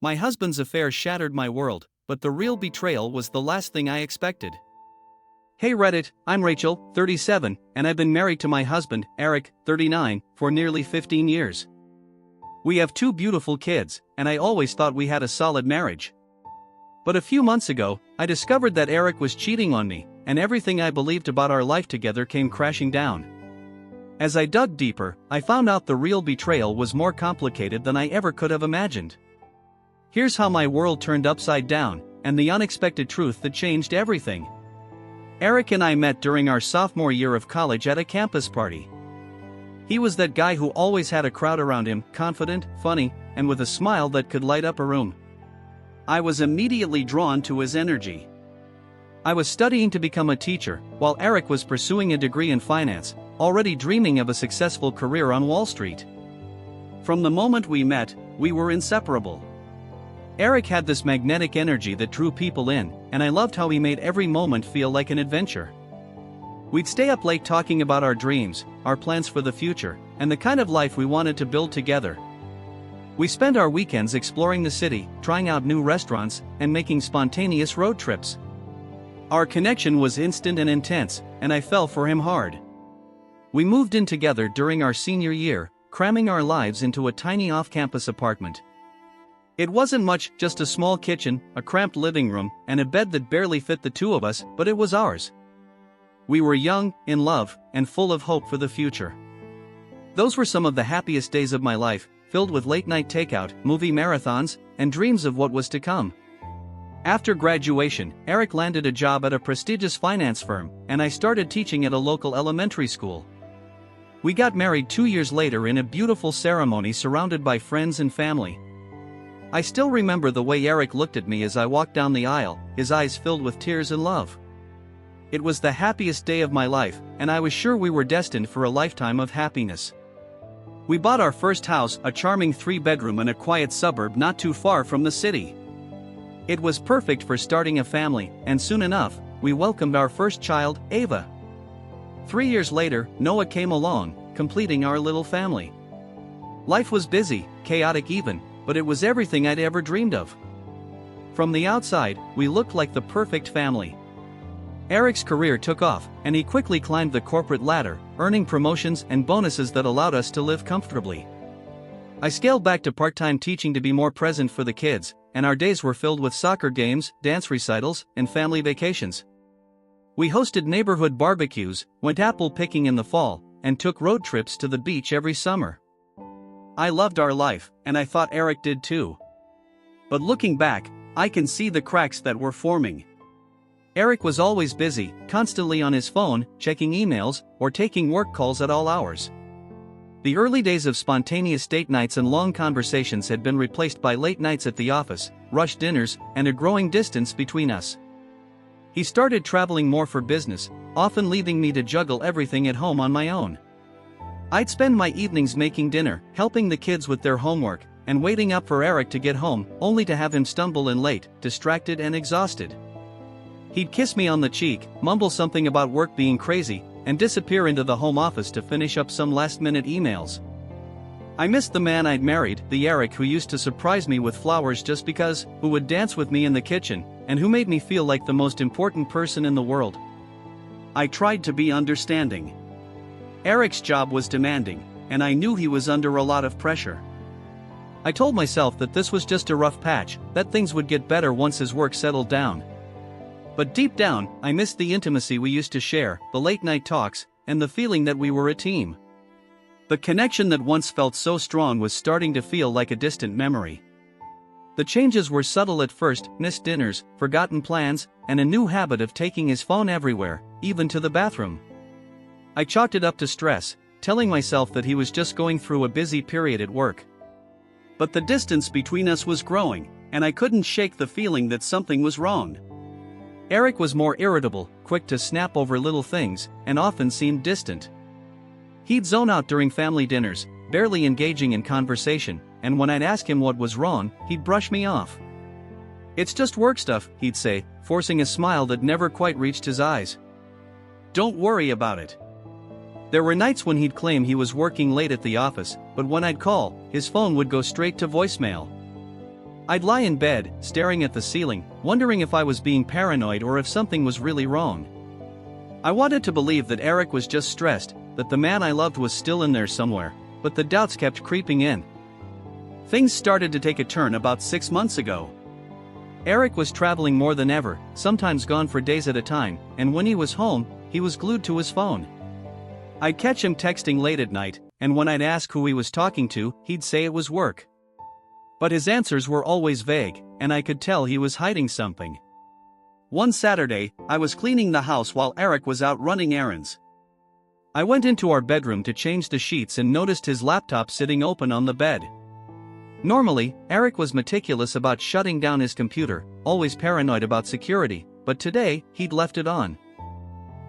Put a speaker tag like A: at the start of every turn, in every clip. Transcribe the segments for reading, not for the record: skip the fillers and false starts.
A: My husband's affair shattered my world, but the real betrayal was the last thing I expected. Hey Reddit, I'm Rachel, 37, and I've been married to my husband, Eric, 39, for nearly 15 years. We have 2 beautiful kids, and I always thought we had a solid marriage. But a few months ago, I discovered that Eric was cheating on me, and everything I believed about our life together came crashing down. As I dug deeper, I found out the real betrayal was more complicated than I ever could have imagined. Here's how my world turned upside down, and the unexpected truth that changed everything. Eric and I met during our sophomore year of college at a campus party. He was that guy who always had a crowd around him, confident, funny, and with a smile that could light up a room. I was immediately drawn to his energy. I was studying to become a teacher, while Eric was pursuing a degree in finance, already dreaming of a successful career on Wall Street. From the moment we met, we were inseparable. Eric had this magnetic energy that drew people in, and I loved how he made every moment feel like an adventure. We'd stay up late talking about our dreams, our plans for the future, and the kind of life we wanted to build together. We spent our weekends exploring the city, trying out new restaurants, and making spontaneous road trips. Our connection was instant and intense, and I fell for him hard. We moved in together during our senior year, cramming our lives into a tiny off-campus apartment. It wasn't much, just a small kitchen, a cramped living room, and a bed that barely fit the 2 of us, but it was ours. We were young, in love, and full of hope for the future. Those were some of the happiest days of my life, filled with late-night takeout, movie marathons, and dreams of what was to come. After graduation, Eric landed a job at a prestigious finance firm, and I started teaching at a local elementary school. We got married 2 years later in a beautiful ceremony surrounded by friends and family. I still remember the way Eric looked at me as I walked down the aisle, his eyes filled with tears and love. It was the happiest day of my life, and I was sure we were destined for a lifetime of happiness. We bought our first house, a charming 3-bedroom in a quiet suburb not too far from the city. It was perfect for starting a family, and soon enough, we welcomed our first child, Ava. 3 years later, Noah came along, completing our little family. Life was busy, chaotic even, but it was everything I'd ever dreamed of. From the outside, we looked like the perfect family. Eric's career took off, and he quickly climbed the corporate ladder, earning promotions and bonuses that allowed us to live comfortably. I scaled back to part-time teaching to be more present for the kids, and our days were filled with soccer games, dance recitals, and family vacations. We hosted neighborhood barbecues, went apple picking in the fall, and took road trips to the beach every summer. I loved our life, and I thought Eric did too. But looking back, I can see the cracks that were forming. Eric was always busy, constantly on his phone, checking emails, or taking work calls at all hours. The early days of spontaneous date nights and long conversations had been replaced by late nights at the office, rushed dinners, and a growing distance between us. He started traveling more for business, often leaving me to juggle everything at home on my own. I'd spend my evenings making dinner, helping the kids with their homework, and waiting up for Eric to get home, only to have him stumble in late, distracted and exhausted. He'd kiss me on the cheek, mumble something about work being crazy, and disappear into the home office to finish up some last-minute emails. I missed the man I'd married, the Eric who used to surprise me with flowers just because, who would dance with me in the kitchen, and who made me feel like the most important person in the world. I tried to be understanding. Eric's job was demanding, and I knew he was under a lot of pressure. I told myself that this was just a rough patch, that things would get better once his work settled down. But deep down, I missed the intimacy we used to share, the late-night talks, and the feeling that we were a team. The connection that once felt so strong was starting to feel like a distant memory. The changes were subtle at first: missed dinners, forgotten plans, and a new habit of taking his phone everywhere, even to the bathroom. I chalked it up to stress, telling myself that he was just going through a busy period at work. But the distance between us was growing, and I couldn't shake the feeling that something was wrong. Eric was more irritable, quick to snap over little things, and often seemed distant. He'd zone out during family dinners, barely engaging in conversation, and when I'd ask him what was wrong, he'd brush me off. "It's just work stuff," he'd say, forcing a smile that never quite reached his eyes. "Don't worry about it." There were nights when he'd claim he was working late at the office, but when I'd call, his phone would go straight to voicemail. I'd lie in bed, staring at the ceiling, wondering if I was being paranoid or if something was really wrong. I wanted to believe that Eric was just stressed, that the man I loved was still in there somewhere, but the doubts kept creeping in. Things started to take a turn about 6 months ago. Eric was traveling more than ever, sometimes gone for days at a time, and when he was home, he was glued to his phone. I'd catch him texting late at night, and when I'd ask who he was talking to, he'd say it was work. But his answers were always vague, and I could tell he was hiding something. One Saturday, I was cleaning the house while Eric was out running errands. I went into our bedroom to change the sheets and noticed his laptop sitting open on the bed. Normally, Eric was meticulous about shutting down his computer, always paranoid about security, but today, he'd left it on.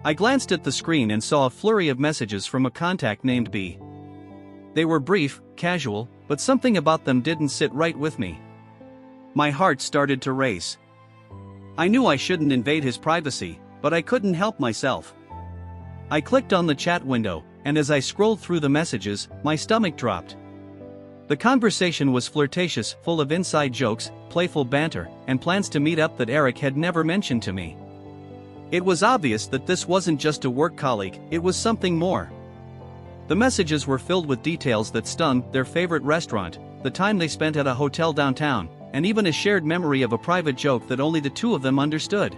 A: I glanced at the screen and saw a flurry of messages from a contact named B. They were brief, casual, but something about them didn't sit right with me. My heart started to race. I knew I shouldn't invade his privacy, but I couldn't help myself. I clicked on the chat window, and as I scrolled through the messages, my stomach dropped. The conversation was flirtatious, full of inside jokes, playful banter, and plans to meet up that Eric had never mentioned to me. It was obvious that this wasn't just a work colleague, it was something more. The messages were filled with details that stung: their favorite restaurant, the time they spent at a hotel downtown, and even a shared memory of a private joke that only the two of them understood.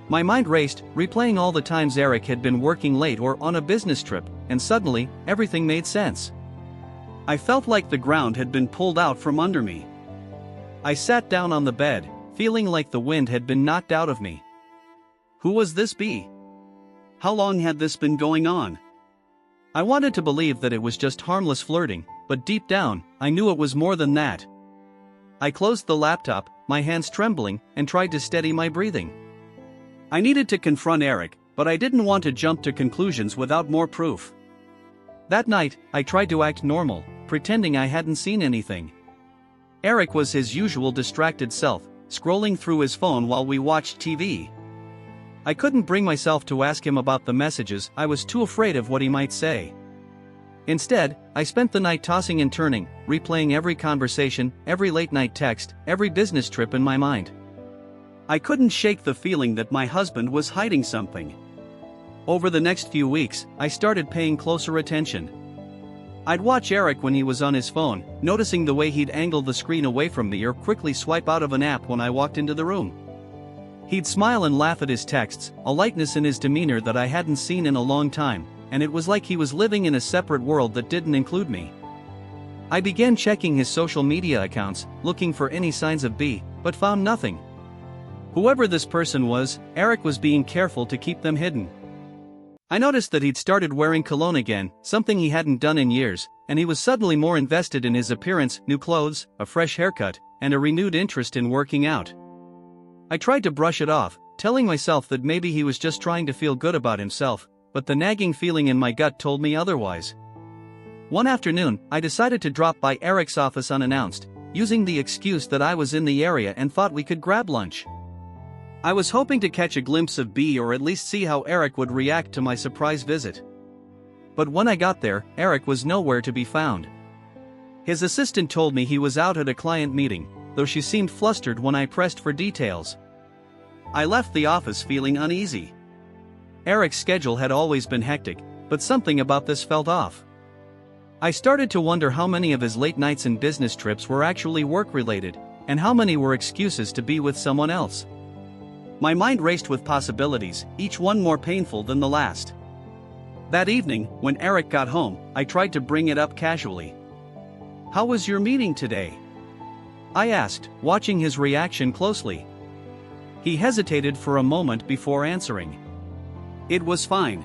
A: My mind raced, replaying all the times Eric had been working late or on a business trip, and suddenly, everything made sense. I felt like the ground had been pulled out from under me. I sat down on the bed, feeling like the wind had been knocked out of me. Who was this B? How long had this been going on? I wanted to believe that it was just harmless flirting, but deep down, I knew it was more than that. I closed the laptop, my hands trembling, and tried to steady my breathing. I needed to confront Eric, but I didn't want to jump to conclusions without more proof. That night, I tried to act normal, pretending I hadn't seen anything. Eric was his usual distracted self, scrolling through his phone while we watched TV. I couldn't bring myself to ask him about the messages, I was too afraid of what he might say. Instead, I spent the night tossing and turning, replaying every conversation, every late-night text, every business trip in my mind. I couldn't shake the feeling that my husband was hiding something. Over the next few weeks, I started paying closer attention. I'd watch Eric when he was on his phone, noticing the way he'd angle the screen away from me or quickly swipe out of an app when I walked into the room. He'd smile and laugh at his texts, a lightness in his demeanor that I hadn't seen in a long time, and it was like he was living in a separate world that didn't include me. I began checking his social media accounts, looking for any signs of B, but found nothing. Whoever this person was, Eric was being careful to keep them hidden. I noticed that he'd started wearing cologne again, something he hadn't done in years, and he was suddenly more invested in his appearance, new clothes, a fresh haircut, and a renewed interest in working out. I tried to brush it off, telling myself that maybe he was just trying to feel good about himself, but the nagging feeling in my gut told me otherwise. One afternoon, I decided to drop by Eric's office unannounced, using the excuse that I was in the area and thought we could grab lunch. I was hoping to catch a glimpse of B or at least see how Eric would react to my surprise visit. But when I got there, Eric was nowhere to be found. His assistant told me he was out at a client meeting, though she seemed flustered when I pressed for details. I left the office feeling uneasy. Eric's schedule had always been hectic, but something about this felt off. I started to wonder how many of his late nights and business trips were actually work-related, and how many were excuses to be with someone else. My mind raced with possibilities, each one more painful than the last. That evening, when Eric got home, I tried to bring it up casually. "How was your meeting today?" I asked, watching his reaction closely. He hesitated for a moment before answering. "It was fine.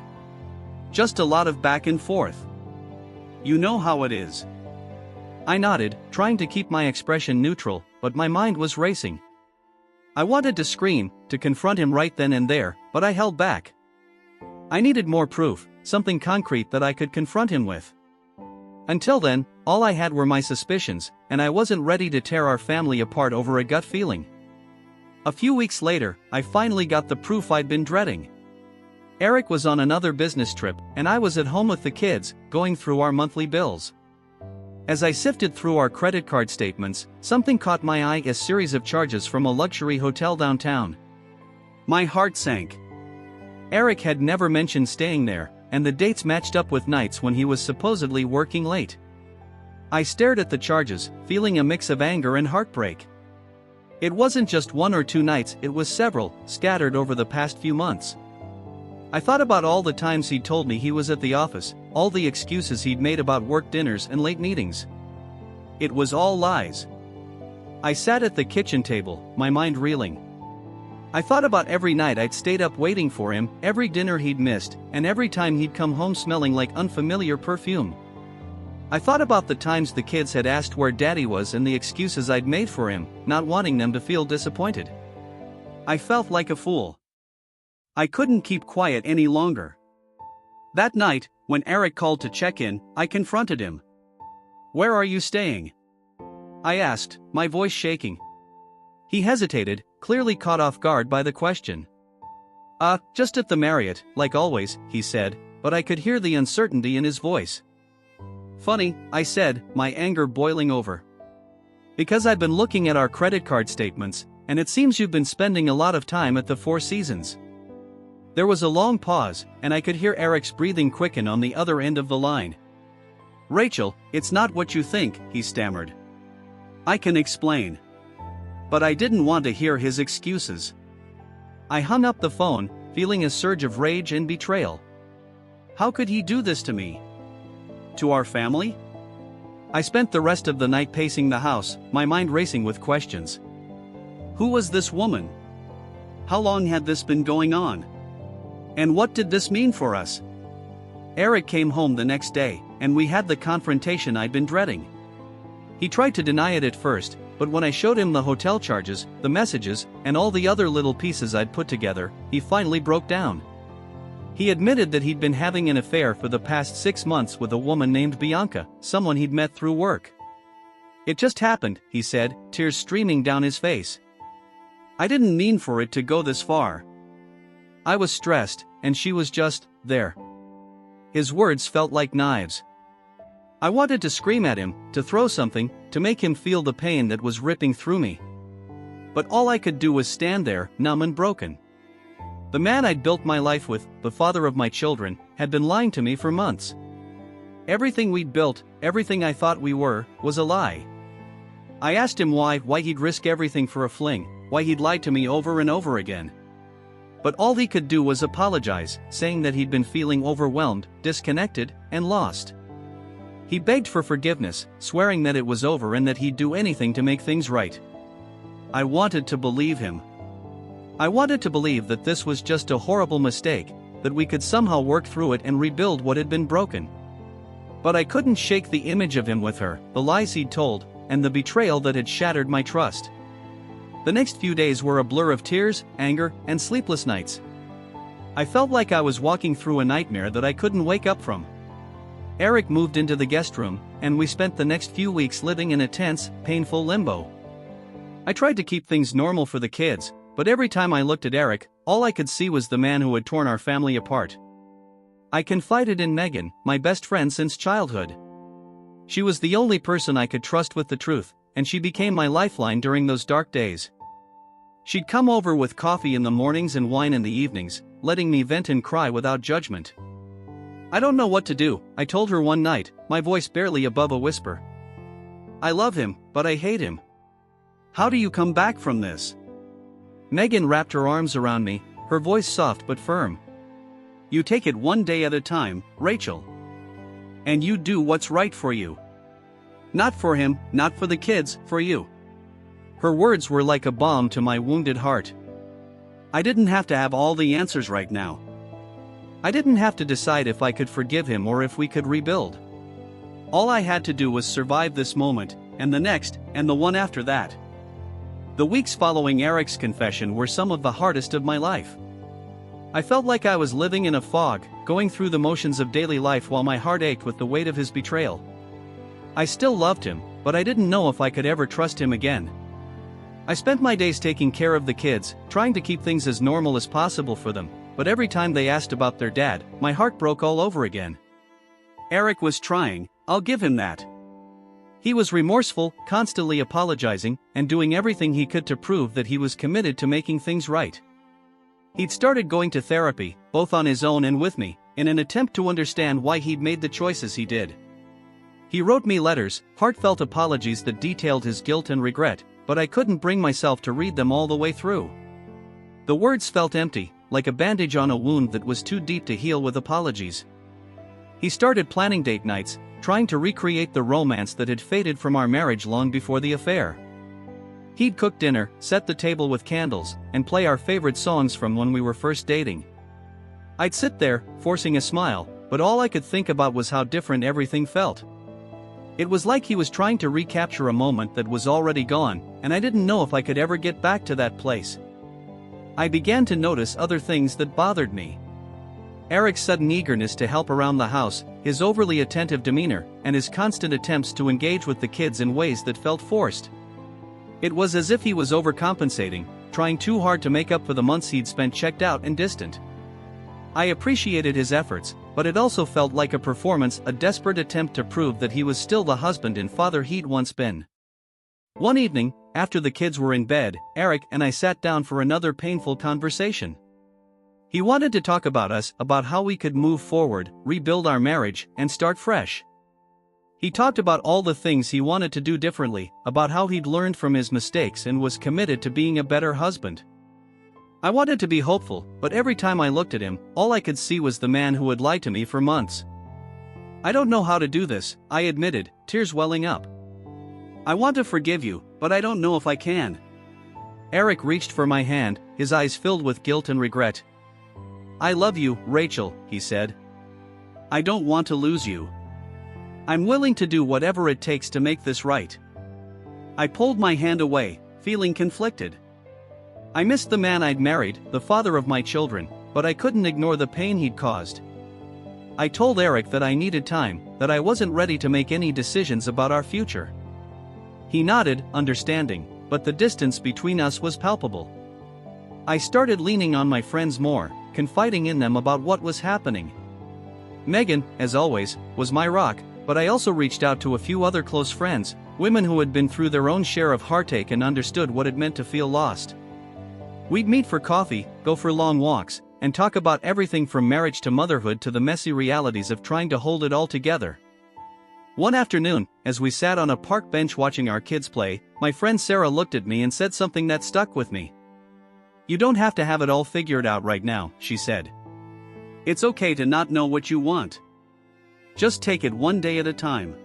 A: Just a lot of back and forth. You know how it is." I nodded, trying to keep my expression neutral, but my mind was racing. I wanted to scream, to confront him right then and there, but I held back. I needed more proof, something concrete that I could confront him with. Until then, all I had were my suspicions, and I wasn't ready to tear our family apart over a gut feeling. A few weeks later, I finally got the proof I'd been dreading. Eric was on another business trip, and I was at home with the kids, going through our monthly bills. As I sifted through our credit card statements, something caught my eye: a series of charges from a luxury hotel downtown. My heart sank. Eric had never mentioned staying there, and the dates matched up with nights when he was supposedly working late. I stared at the charges, feeling a mix of anger and heartbreak. It wasn't just 1 or 2 nights, it was several, scattered over the past few months. I thought about all the times he'd told me he was at the office, all the excuses he'd made about work dinners and late meetings. It was all lies. I sat at the kitchen table, my mind reeling. I thought about every night I'd stayed up waiting for him, every dinner he'd missed, and every time he'd come home smelling like unfamiliar perfume. I thought about the times the kids had asked where Daddy was and the excuses I'd made for him, not wanting them to feel disappointed. I felt like a fool. I couldn't keep quiet any longer. That night, when Eric called to check in, I confronted him. "Where are you staying?" I asked, my voice shaking. He hesitated, clearly caught off guard by the question. Just at the Marriott, like always," he said, but I could hear the uncertainty in his voice. "Funny," I said, my anger boiling over. "Because I've been looking at our credit card statements, and it seems you've been spending a lot of time at the Four Seasons." There was a long pause, and I could hear Eric's breathing quicken on the other end of the line. "Rachel, it's not what you think," he stammered. "I can explain." But I didn't want to hear his excuses. I hung up the phone, feeling a surge of rage and betrayal. How could he do this to me? To our family? I spent the rest of the night pacing the house, my mind racing with questions. Who was this woman? How long had this been going on? And what did this mean for us? Eric came home the next day, and we had the confrontation I'd been dreading. He tried to deny it at first, but when I showed him the hotel charges, the messages, and all the other little pieces I'd put together, he finally broke down. He admitted that he'd been having an affair for the past 6 months with a woman named Bianca, someone he'd met through work. "It just happened," he said, tears streaming down his face. "I didn't mean for it to go this far. I was stressed, and she was just there." His words felt like knives. I wanted to scream at him, to throw something, to make him feel the pain that was ripping through me. But all I could do was stand there, numb and broken. The man I'd built my life with, the father of my children, had been lying to me for months. Everything we'd built, everything I thought we were, was a lie. I asked him why he'd risk everything for a fling, why he'd lied to me over and over again. But all he could do was apologize, saying that he'd been feeling overwhelmed, disconnected, and lost. He begged for forgiveness, swearing that it was over and that he'd do anything to make things right. I wanted to believe him. I wanted to believe that this was just a horrible mistake, that we could somehow work through it and rebuild what had been broken. But I couldn't shake the image of him with her, the lies he'd told, and the betrayal that had shattered my trust. The next few days were a blur of tears, anger, and sleepless nights. I felt like I was walking through a nightmare that I couldn't wake up from. Eric moved into the guest room, and we spent the next few weeks living in a tense, painful limbo. I tried to keep things normal for the kids, but every time I looked at Eric, all I could see was the man who had torn our family apart. I confided in Megan, my best friend since childhood. She was the only person I could trust with the truth, and she became my lifeline during those dark days. She'd come over with coffee in the mornings and wine in the evenings, letting me vent and cry without judgment. "I don't know what to do," I told her one night, my voice barely above a whisper. "I love him, but I hate him. How do you come back from this?" Megan wrapped her arms around me, her voice soft but firm. "You take it one day at a time, Rachel. And you do what's right for you. Not for him, not for the kids, for you." Her words were like a balm to my wounded heart. I didn't have to have all the answers right now. I didn't have to decide if I could forgive him or if we could rebuild. All I had to do was survive this moment, and the next, and the one after that. The weeks following Eric's confession were some of the hardest of my life. I felt like I was living in a fog, going through the motions of daily life while my heart ached with the weight of his betrayal. I still loved him, but I didn't know if I could ever trust him again. I spent my days taking care of the kids, trying to keep things as normal as possible for them, but every time they asked about their dad, my heart broke all over again. Eric was trying, I'll give him that. He was remorseful, constantly apologizing, and doing everything he could to prove that he was committed to making things right. He'd started going to therapy, both on his own and with me, in an attempt to understand why he'd made the choices he did. He wrote me letters, heartfelt apologies that detailed his guilt and regret, but I couldn't bring myself to read them all the way through. The words felt empty, like a bandage on a wound that was too deep to heal with apologies. He started planning date nights, trying to recreate the romance that had faded from our marriage long before the affair. He'd cook dinner, set the table with candles, and play our favorite songs from when we were first dating. I'd sit there, forcing a smile, but all I could think about was how different everything felt. It was like he was trying to recapture a moment that was already gone, and I didn't know if I could ever get back to that place. I began to notice other things that bothered me. Eric's sudden eagerness to help around the house, his overly attentive demeanor, and his constant attempts to engage with the kids in ways that felt forced. It was as if he was overcompensating, trying too hard to make up for the months he'd spent checked out and distant. I appreciated his efforts, but it also felt like a performance, a desperate attempt to prove that he was still the husband and father he'd once been. One evening, after the kids were in bed, Eric and I sat down for another painful conversation. He wanted to talk about us, about how we could move forward, rebuild our marriage, and start fresh. He talked about all the things he wanted to do differently, about how he'd learned from his mistakes and was committed to being a better husband. I wanted to be hopeful, but every time I looked at him, all I could see was the man who had lied to me for months. I don't know how to do this, I admitted, tears welling up. I want to forgive you, but I don't know if I can. Eric reached for my hand, his eyes filled with guilt and regret. I love you, Rachel, he said. I don't want to lose you. I'm willing to do whatever it takes to make this right. I pulled my hand away, feeling conflicted. I missed the man I'd married, the father of my children, but I couldn't ignore the pain he'd caused. I told Eric that I needed time, that I wasn't ready to make any decisions about our future. He nodded, understanding, but the distance between us was palpable. I started leaning on my friends more, confiding in them about what was happening. Megan, as always, was my rock, but I also reached out to a few other close friends, women who had been through their own share of heartache and understood what it meant to feel lost. We'd meet for coffee, go for long walks, and talk about everything from marriage to motherhood to the messy realities of trying to hold it all together. One afternoon, as we sat on a park bench watching our kids play, my friend Sarah looked at me and said something that stuck with me. You don't have to have it all figured out right now, she said. It's okay to not know what you want. Just take it one day at a time.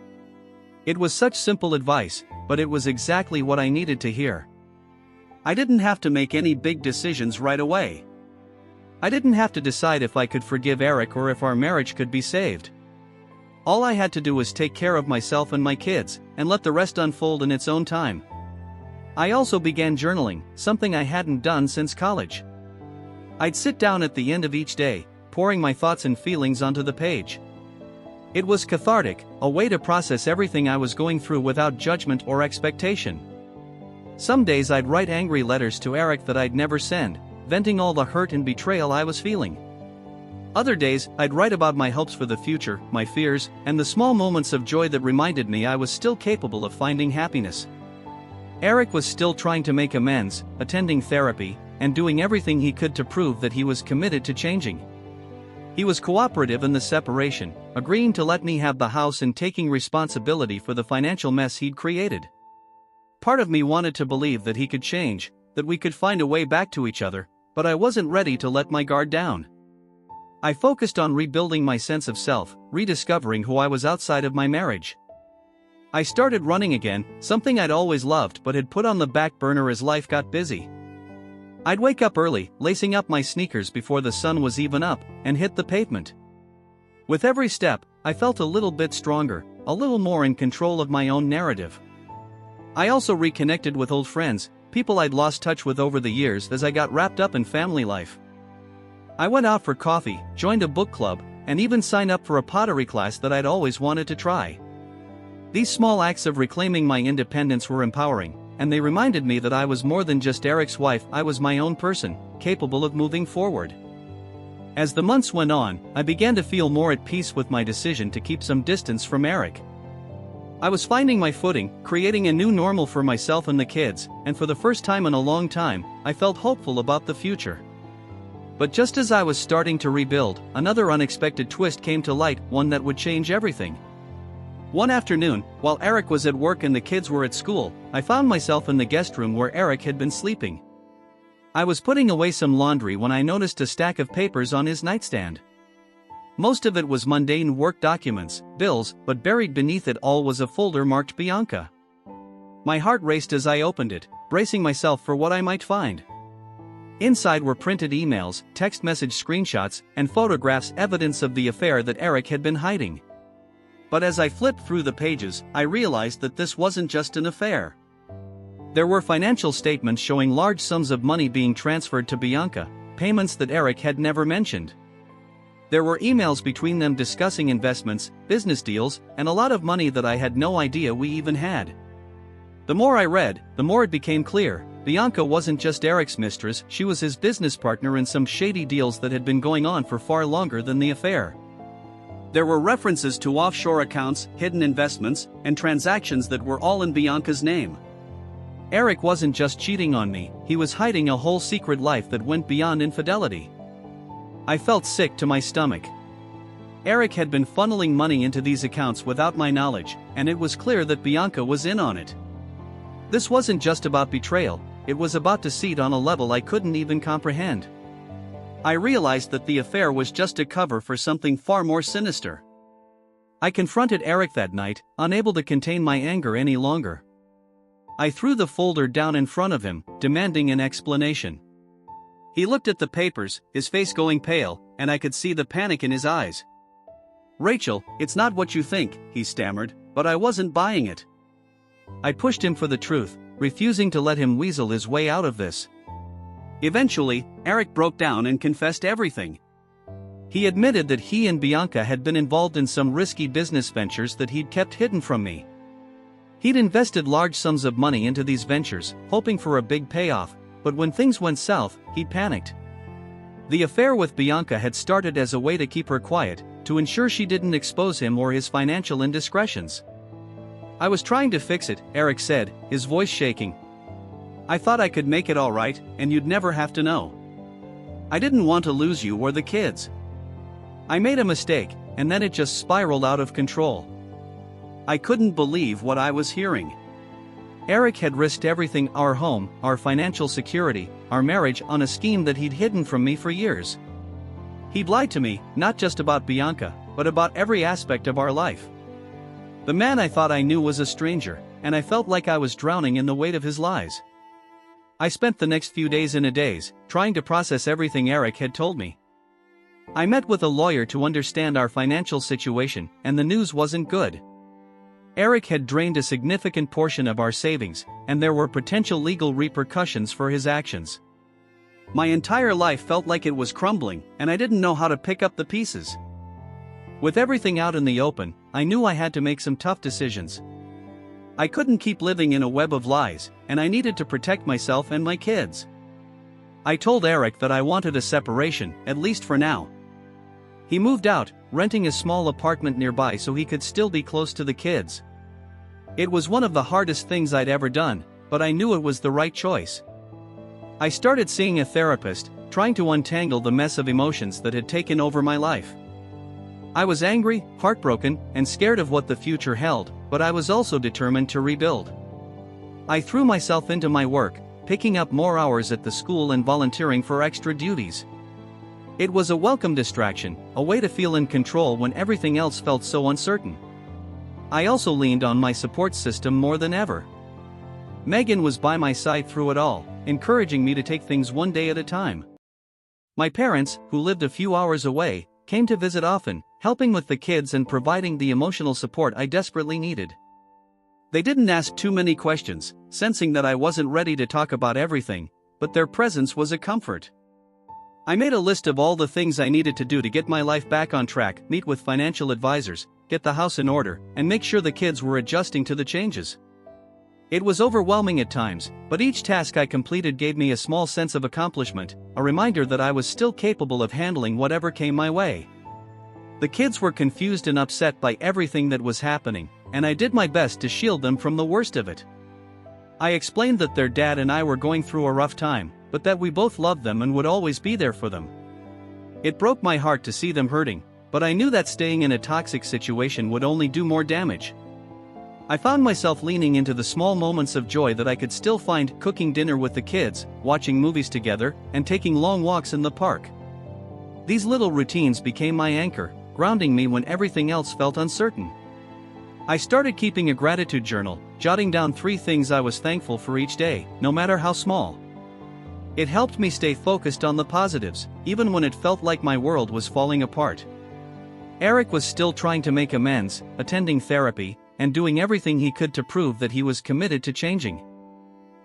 A: It was such simple advice, but it was exactly what I needed to hear. I didn't have to make any big decisions right away. I didn't have to decide if I could forgive Eric or if our marriage could be saved. All I had to do was take care of myself and my kids, and let the rest unfold in its own time. I also began journaling, something I hadn't done since college. I'd sit down at the end of each day, pouring my thoughts and feelings onto the page. It was cathartic, a way to process everything I was going through without judgment or expectation. Some days I'd write angry letters to Eric that I'd never send, venting all the hurt and betrayal I was feeling. Other days, I'd write about my hopes for the future, my fears, and the small moments of joy that reminded me I was still capable of finding happiness. Eric was still trying to make amends, attending therapy, and doing everything he could to prove that he was committed to changing. He was cooperative in the separation, agreeing to let me have the house and taking responsibility for the financial mess he'd created. Part of me wanted to believe that he could change, that we could find a way back to each other, but I wasn't ready to let my guard down. I focused on rebuilding my sense of self, rediscovering who I was outside of my marriage. I started running again, something I'd always loved but had put on the back burner as life got busy. I'd wake up early, lacing up my sneakers before the sun was even up, and hit the pavement. With every step, I felt a little bit stronger, a little more in control of my own narrative. I also reconnected with old friends, people I'd lost touch with over the years as I got wrapped up in family life. I went out for coffee, joined a book club, and even signed up for a pottery class that I'd always wanted to try. These small acts of reclaiming my independence were empowering, and they reminded me that I was more than just Eric's wife, I was my own person, capable of moving forward. As the months went on, I began to feel more at peace with my decision to keep some distance from Eric. I was finding my footing, creating a new normal for myself and the kids, and for the first time in a long time, I felt hopeful about the future. But just as I was starting to rebuild, another unexpected twist came to light, one that would change everything. One afternoon, while Eric was at work and the kids were at school, I found myself in the guest room where Eric had been sleeping. I was putting away some laundry when I noticed a stack of papers on his nightstand. Most of it was mundane work documents, bills, but buried beneath it all was a folder marked Bianca. My heart raced as I opened it, bracing myself for what I might find. Inside were printed emails, text message screenshots, and photographs, evidence of the affair that Eric had been hiding. But as I flipped through the pages, I realized that this wasn't just an affair. There were financial statements showing large sums of money being transferred to Bianca, payments that Eric had never mentioned. There were emails between them discussing investments, business deals, and a lot of money that I had no idea we even had. The more I read, the more it became clear, Bianca wasn't just Eric's mistress, she was his business partner in some shady deals that had been going on for far longer than the affair. There were references to offshore accounts, hidden investments, and transactions that were all in Bianca's name. Eric wasn't just cheating on me, he was hiding a whole secret life that went beyond infidelity. I felt sick to my stomach. Eric had been funneling money into these accounts without my knowledge, and it was clear that Bianca was in on it. This wasn't just about betrayal, it was about deceit on a level I couldn't even comprehend. I realized that the affair was just a cover for something far more sinister. I confronted Eric that night, unable to contain my anger any longer. I threw the folder down in front of him, demanding an explanation. He looked at the papers, his face going pale, and I could see the panic in his eyes. "Rachel, it's not what you think," he stammered, but I wasn't buying it. I pushed him for the truth, refusing to let him weasel his way out of this. Eventually, Eric broke down and confessed everything. He admitted that he and Bianca had been involved in some risky business ventures that he'd kept hidden from me. He'd invested large sums of money into these ventures, hoping for a big payoff, but when things went south, he panicked. The affair with Bianca had started as a way to keep her quiet, to ensure she didn't expose him or his financial indiscretions. "I was trying to fix it," Eric said, his voice shaking. "I thought I could make it all right, and you'd never have to know. I didn't want to lose you or the kids. I made a mistake, and then it just spiraled out of control." I couldn't believe what I was hearing. Eric had risked everything, our home, our financial security, our marriage, on a scheme that he'd hidden from me for years. He'd lied to me, not just about Bianca, but about every aspect of our life. The man I thought I knew was a stranger, and I felt like I was drowning in the weight of his lies. I spent the next few days in a daze, trying to process everything Eric had told me. I met with a lawyer to understand our financial situation, and the news wasn't good. Eric had drained a significant portion of our savings, and there were potential legal repercussions for his actions. My entire life felt like it was crumbling, and I didn't know how to pick up the pieces. With everything out in the open, I knew I had to make some tough decisions. I couldn't keep living in a web of lies, and I needed to protect myself and my kids. I told Eric that I wanted a separation, at least for now. He moved out, renting a small apartment nearby so he could still be close to the kids. It was one of the hardest things I'd ever done, but I knew it was the right choice. I started seeing a therapist, trying to untangle the mess of emotions that had taken over my life. I was angry, heartbroken, and scared of what the future held, but I was also determined to rebuild. I threw myself into my work, picking up more hours at the school and volunteering for extra duties. It was a welcome distraction, a way to feel in control when everything else felt so uncertain. I also leaned on my support system more than ever. Megan was by my side through it all, encouraging me to take things one day at a time. My parents, who lived a few hours away, came to visit often, helping with the kids and providing the emotional support I desperately needed. They didn't ask too many questions, sensing that I wasn't ready to talk about everything, but their presence was a comfort. I made a list of all the things I needed to do to get my life back on track, meet with financial advisors, get the house in order, and make sure the kids were adjusting to the changes. It was overwhelming at times, but each task I completed gave me a small sense of accomplishment, a reminder that I was still capable of handling whatever came my way. The kids were confused and upset by everything that was happening, and I did my best to shield them from the worst of it. I explained that their dad and I were going through a rough time, but that we both loved them and would always be there for them. It broke my heart to see them hurting, but I knew that staying in a toxic situation would only do more damage. I found myself leaning into the small moments of joy that I could still find: cooking dinner with the kids, watching movies together, and taking long walks in the park. These little routines became my anchor, grounding me when everything else felt uncertain. I started keeping a gratitude journal, jotting down 3 things I was thankful for each day, no matter how small. It helped me stay focused on the positives, even when it felt like my world was falling apart. Eric was still trying to make amends, attending therapy, and doing everything he could to prove that he was committed to changing.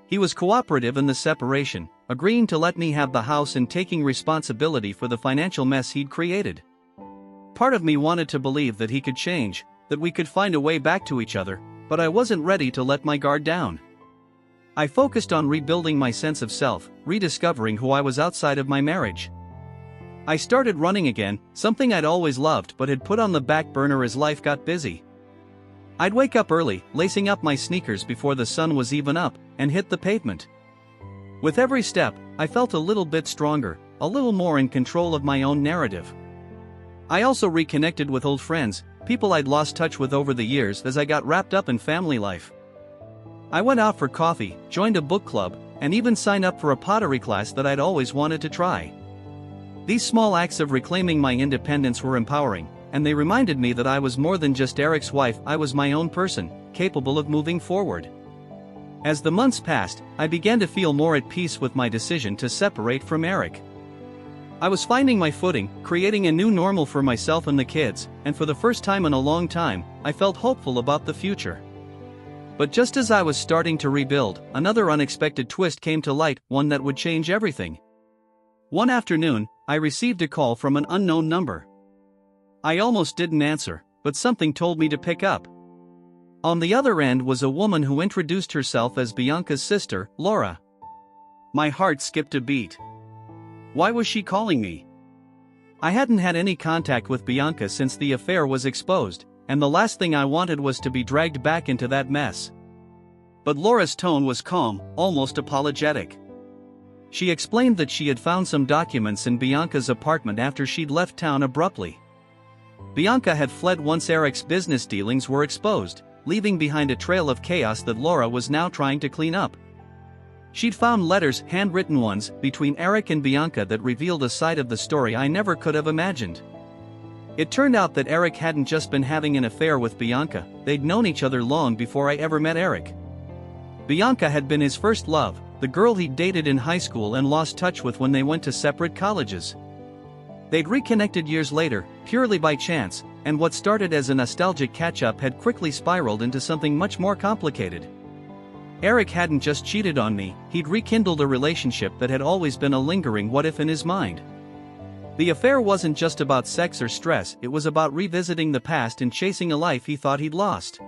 A: He was cooperative in the separation, agreeing to let me have the house and taking responsibility for the financial mess he'd created. Part of me wanted to believe that he could change, that we could find a way back to each other, but I wasn't ready to let my guard down. I focused on rebuilding my sense of self, rediscovering who I was outside of my marriage. I started running again, something I'd always loved but had put on the back burner as life got busy. I'd wake up early, lacing up my sneakers before the sun was even up, and hit the pavement. With every step, I felt a little bit stronger, a little more in control of my own narrative. I also reconnected with old friends, people I'd lost touch with over the years as I got wrapped up in family life. I went out for coffee, joined a book club, and even signed up for a pottery class that I'd always wanted to try. These small acts of reclaiming my independence were empowering, and they reminded me that I was more than just Eric's wife. I was my own person, capable of moving forward. As the months passed, I began to feel more at peace with my decision to separate from Eric. I was finding my footing, creating a new normal for myself and the kids, and for the first time in a long time, I felt hopeful about the future. But just as I was starting to rebuild, another unexpected twist came to light, one that would change everything. One afternoon, I received a call from an unknown number. I almost didn't answer, but something told me to pick up. On the other end was a woman who introduced herself as Bianca's sister, Laura. My heart skipped a beat. Why was she calling me? I hadn't had any contact with Bianca since the affair was exposed, and the last thing I wanted was to be dragged back into that mess. But Laura's tone was calm, almost apologetic. She explained that she had found some documents in Bianca's apartment after she'd left town abruptly. Bianca had fled once Eric's business dealings were exposed, leaving behind a trail of chaos that Laura was now trying to clean up. She'd found letters, handwritten ones, between Eric and Bianca that revealed a side of the story I never could have imagined. It turned out that Eric hadn't just been having an affair with Bianca, they'd known each other long before I ever met Eric. Bianca had been his first love, the girl he'd dated in high school and lost touch with when they went to separate colleges. They'd reconnected years later, purely by chance, and what started as a nostalgic catch-up had quickly spiraled into something much more complicated. Eric hadn't just cheated on me, he'd rekindled a relationship that had always been a lingering what-if in his mind. The affair wasn't just about sex or stress, it was about revisiting the past and chasing a life he thought he'd lost.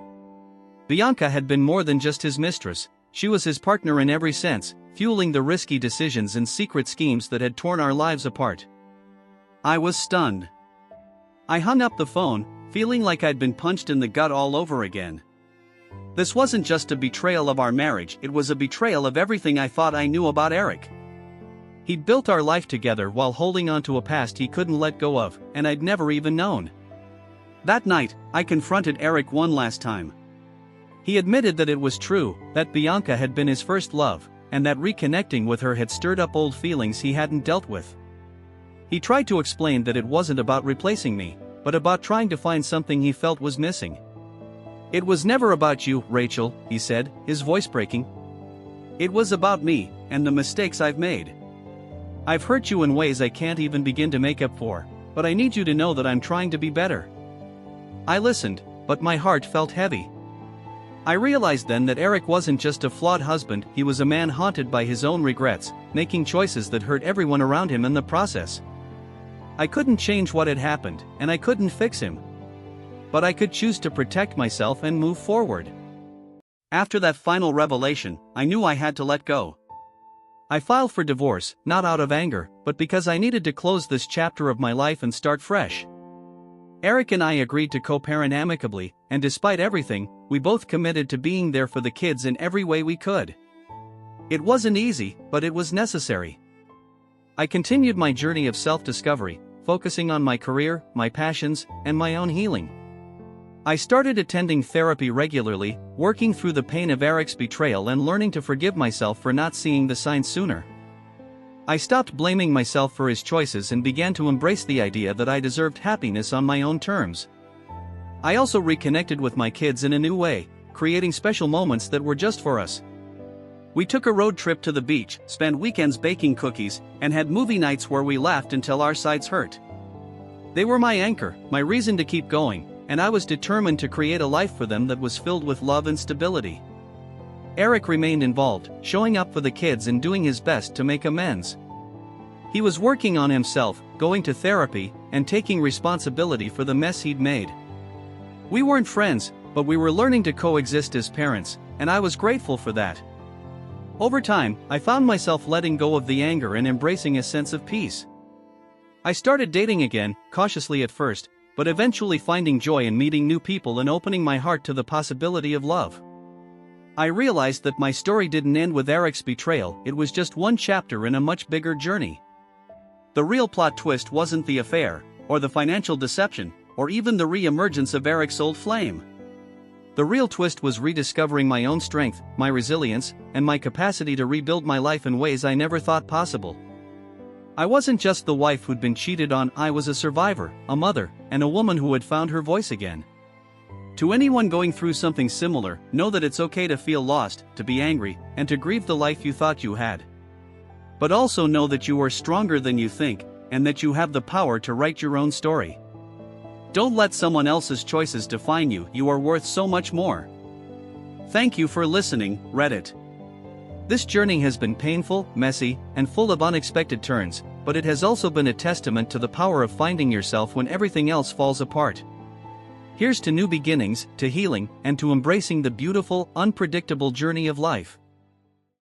A: Bianca had been more than just his mistress, she was his partner in every sense, fueling the risky decisions and secret schemes that had torn our lives apart. I was stunned. I hung up the phone, feeling like I'd been punched in the gut all over again. This wasn't just a betrayal of our marriage, it was a betrayal of everything I thought I knew about Eric. He'd built our life together while holding on to a past he couldn't let go of, and I'd never even known. That night, I confronted Eric one last time. He admitted that it was true, that Bianca had been his first love, and that reconnecting with her had stirred up old feelings he hadn't dealt with. He tried to explain that it wasn't about replacing me, but about trying to find something he felt was missing. It was never about you, Rachel, he said, his voice breaking. It was about me, and the mistakes I've made. I've hurt you in ways I can't even begin to make up for, but I need you to know that I'm trying to be better. I listened, but my heart felt heavy. I realized then that Eric wasn't just a flawed husband, he was a man haunted by his own regrets, making choices that hurt everyone around him in the process. I couldn't change what had happened, and I couldn't fix him. But I could choose to protect myself and move forward. After that final revelation, I knew I had to let go. I filed for divorce, not out of anger, but because I needed to close this chapter of my life and start fresh. Eric and I agreed to co-parent amicably, and despite everything, we both committed to being there for the kids in every way we could. It wasn't easy, but it was necessary. I continued my journey of self-discovery, focusing on my career, my passions, and my own healing. I started attending therapy regularly, working through the pain of Eric's betrayal and learning to forgive myself for not seeing the signs sooner. I stopped blaming myself for his choices and began to embrace the idea that I deserved happiness on my own terms. I also reconnected with my kids in a new way, creating special moments that were just for us. We took a road trip to the beach, spent weekends baking cookies, and had movie nights where we laughed until our sides hurt. They were my anchor, my reason to keep going, and I was determined to create a life for them that was filled with love and stability. Eric remained involved, showing up for the kids and doing his best to make amends. He was working on himself, going to therapy, and taking responsibility for the mess he'd made. We weren't friends, but we were learning to coexist as parents, and I was grateful for that. Over time, I found myself letting go of the anger and embracing a sense of peace. I started dating again, cautiously at first, but eventually finding joy in meeting new people and opening my heart to the possibility of love. I realized that my story didn't end with Eric's betrayal, it was just one chapter in a much bigger journey. The real plot twist wasn't the affair, or the financial deception, or even the re-emergence of Eric's old flame. The real twist was rediscovering my own strength, my resilience, and my capacity to rebuild my life in ways I never thought possible. I wasn't just the wife who'd been cheated on, I was a survivor, a mother, and a woman who had found her voice again. To anyone going through something similar, know that it's okay to feel lost, to be angry, and to grieve the life you thought you had. But also know that you are stronger than you think, and that you have the power to write your own story. Don't let someone else's choices define you, you are worth so much more. Thank you for listening, Reddit. This journey has been painful, messy, and full of unexpected turns, but it has also been a testament to the power of finding yourself when everything else falls apart. Here's to new beginnings, to healing, and to embracing the beautiful, unpredictable journey of life.